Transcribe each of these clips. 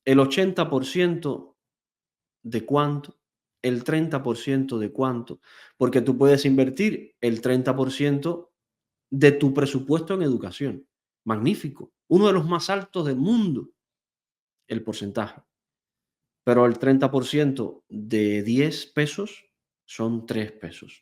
el 80% de cuánto, el 30% de cuánto, porque tú puedes invertir el 30% de tu presupuesto en educación. Magnífico, uno de los más altos del mundo, el porcentaje. Pero el 30% de 10 pesos son 3 pesos.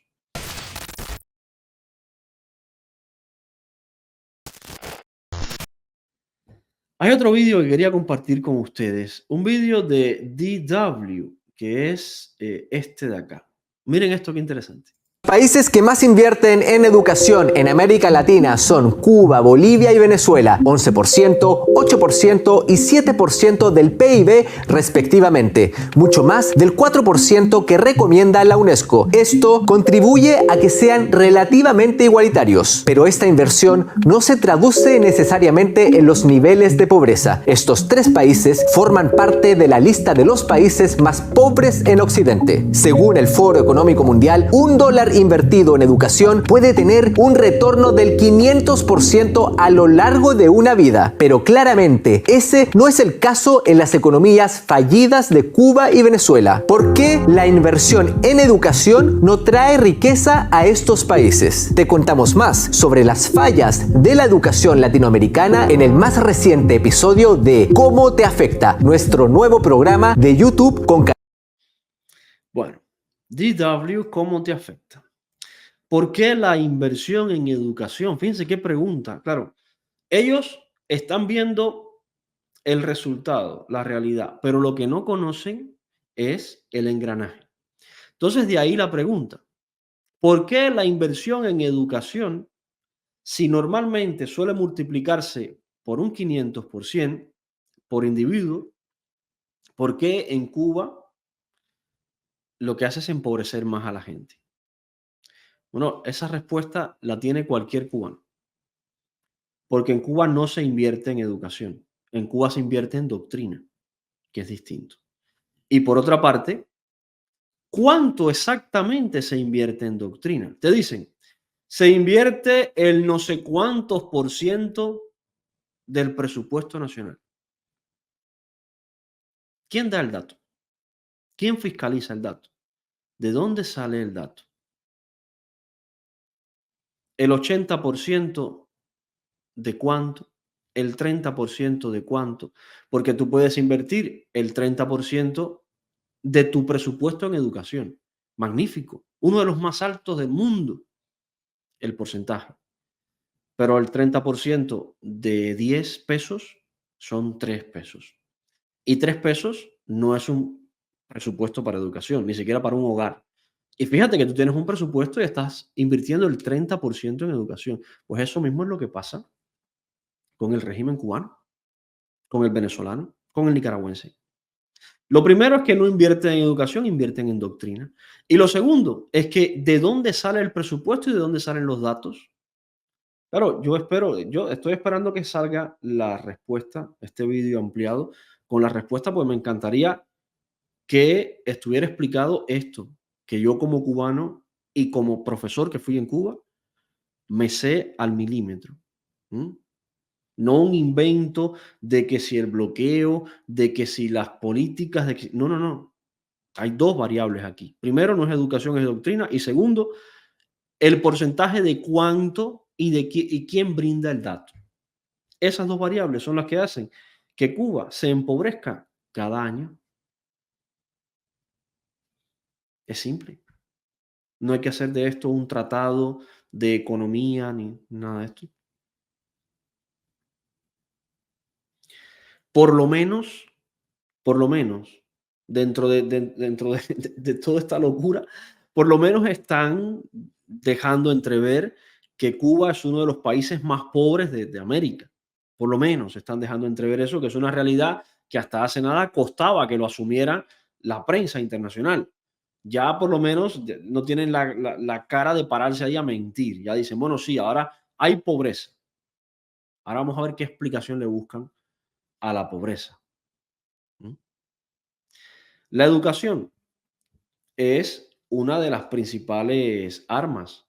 Hay otro vídeo que quería compartir con ustedes, un vídeo de DW, que es este de acá. Miren esto qué interesante. Países que más invierten en educación en América Latina son Cuba, Bolivia y Venezuela, 11%, 8% y 7% del PIB respectivamente, mucho más del 4% que recomienda la UNESCO. Esto contribuye a que sean relativamente igualitarios, pero esta inversión no se traduce necesariamente en los niveles de pobreza. Estos tres países forman parte de la lista de los países más pobres en Occidente. Según el Foro Económico Mundial, $1 invertido en educación puede tener un retorno del 500% a lo largo de una vida. Pero claramente, ese no es el caso en las economías fallidas de Cuba y Venezuela. ¿Por qué la inversión en educación no trae riqueza a estos países? Te contamos más sobre las fallas de la educación latinoamericana en el más reciente episodio de ¿Cómo te afecta?, nuestro nuevo programa de YouTube con... Bueno, DW, ¿cómo te afecta? ¿Por qué la inversión en educación? Fíjense qué pregunta. Claro, ellos están viendo el resultado, la realidad, pero lo que no conocen es el engranaje. Entonces, de ahí la pregunta. ¿Por qué la inversión en educación, si normalmente suele multiplicarse por un 500% por individuo, por qué en Cuba lo que hace es empobrecer más a la gente? Bueno, esa respuesta la tiene cualquier cubano, porque en Cuba no se invierte en educación, en Cuba se invierte en doctrina, que es distinto. Y por otra parte, ¿cuánto exactamente se invierte en doctrina? Te dicen, se invierte el no sé cuántos por ciento del presupuesto nacional. ¿Quién da el dato? ¿Quién fiscaliza el dato? ¿De dónde sale el dato? El 80% de cuánto, el 30% de cuánto, porque tú puedes invertir el 30% de tu presupuesto en educación. Magnífico, uno de los más altos del mundo, el porcentaje. Pero el 30% de 10 pesos son 3 pesos. Y 3 pesos no es un presupuesto para educación, ni siquiera para un hogar. Y fíjate que tú tienes un presupuesto y estás invirtiendo el 30% en educación. Pues eso mismo es lo que pasa con el régimen cubano, con el venezolano, con el nicaragüense. Lo primero es que no invierten en educación, invierten en doctrina. Y lo segundo es que de dónde sale el presupuesto y de dónde salen los datos. Claro, yo estoy esperando que salga la respuesta, este vídeo ampliado, con la respuesta, pues me encantaría que estuviera explicado esto, que yo como cubano y como profesor que fui en Cuba, me sé al milímetro. ¿M? No un invento de que si el bloqueo, de que si las políticas, de que... No, no, no. Hay dos variables aquí. Primero, no es educación, es doctrina. Y segundo, el porcentaje de cuánto y de y quién brinda el dato. Esas dos variables son las que hacen que Cuba se empobrezca cada año. Es simple. No hay que hacer de esto un tratado de economía ni nada de esto. Por lo menos, por lo menos, dentro de toda esta locura, por lo menos están dejando entrever que Cuba es uno de los países más pobres de América. Por lo menos están dejando entrever eso, que es una realidad que hasta hace nada costaba que lo asumiera la prensa internacional. Ya por lo menos no tienen la cara de pararse ahí a mentir. Ya dicen, bueno, sí, ahora hay pobreza. Ahora vamos a ver qué explicación le buscan a la pobreza. ¿Mm? La educación es una de las principales armas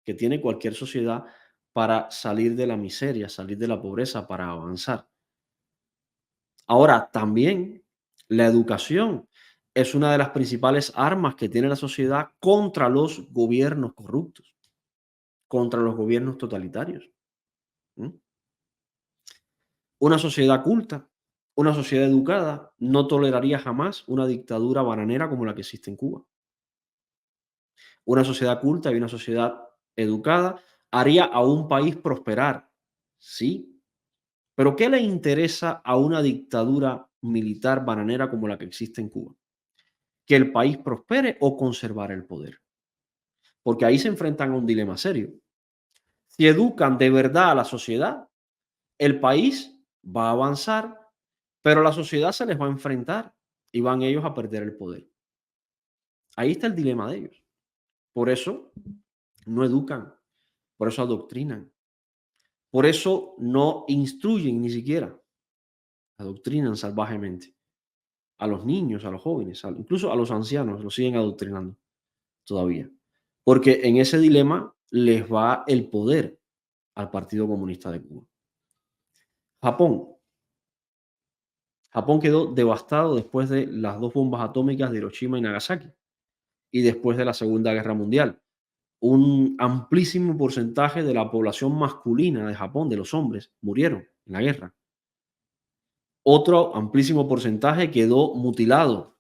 que tiene cualquier sociedad para salir de la miseria, salir de la pobreza, para avanzar. Ahora, también la educación es una de las principales armas que tiene la sociedad contra los gobiernos corruptos, contra los gobiernos totalitarios. ¿Mm? Una sociedad culta, una sociedad educada, no toleraría jamás una dictadura bananera como la que existe en Cuba. Una sociedad culta y una sociedad educada haría a un país prosperar, sí, pero ¿qué le interesa a una dictadura militar bananera como la que existe en Cuba? ¿Que el país prospere o conservar el poder? Porque ahí se enfrentan a un dilema serio. Si educan de verdad a la sociedad, el país va a avanzar, pero la sociedad se les va a enfrentar y van ellos a perder el poder. Ahí está el dilema de ellos. Por eso no educan, por eso adoctrinan, por eso no instruyen ni siquiera, adoctrinan salvajemente a los niños, a los jóvenes, incluso a los ancianos, los siguen adoctrinando todavía. Porque en ese dilema les va el poder al Partido Comunista de Cuba. Japón. Japón quedó devastado después de las dos bombas atómicas de Hiroshima y Nagasaki y después de la Segunda Guerra Mundial. Un amplísimo porcentaje de la población masculina de Japón, de los hombres, murieron en la guerra. Otro amplísimo porcentaje quedó mutilado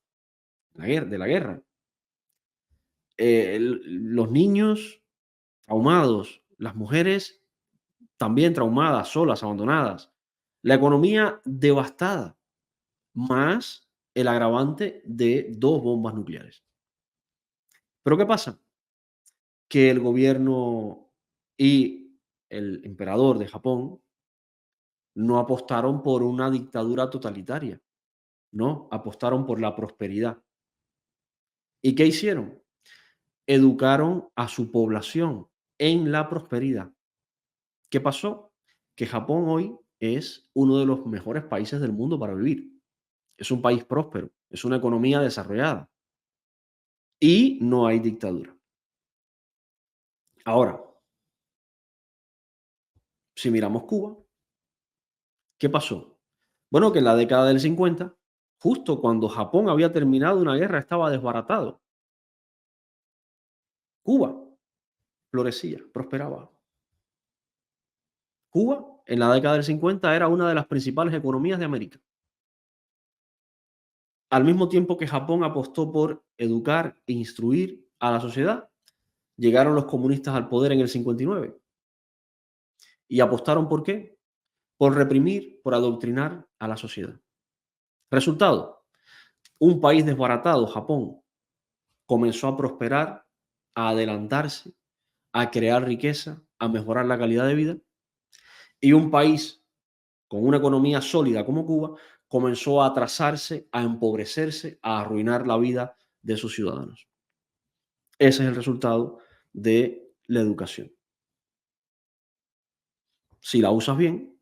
de la guerra. Los niños traumados, las mujeres también traumadas, solas, abandonadas. La economía devastada, más el agravante de dos bombas nucleares. Pero ¿qué pasa? Que el gobierno y el emperador de Japón no apostaron por una dictadura totalitaria, no, apostaron por la prosperidad. ¿Y qué hicieron? Educaron a su población en la prosperidad. ¿Qué pasó? Que Japón hoy es uno de los mejores países del mundo para vivir. Es un país próspero, es una economía desarrollada y no hay dictadura. Ahora, si miramos Cuba, ¿qué pasó? Bueno, que en la década del 50, justo cuando Japón había terminado una guerra, estaba desbaratado. Cuba florecía, prosperaba. Cuba, en la década del 50, era una de las principales economías de América. Al mismo tiempo que Japón apostó por educar e instruir a la sociedad, llegaron los comunistas al poder en el 59. ¿Y apostaron por qué? Por reprimir, por adoctrinar a la sociedad. Resultado, un país desbaratado, Japón, comenzó a prosperar, a adelantarse, a crear riqueza, a mejorar la calidad de vida, y un país con una economía sólida como Cuba comenzó a atrasarse, a empobrecerse, a arruinar la vida de sus ciudadanos. Ese es el resultado de la educación. Si la usas bien,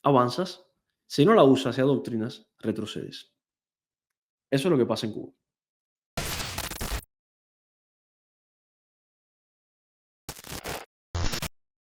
avanzas. Si no la usas y adoctrinas, retrocedes. Eso es lo que pasa en Cuba.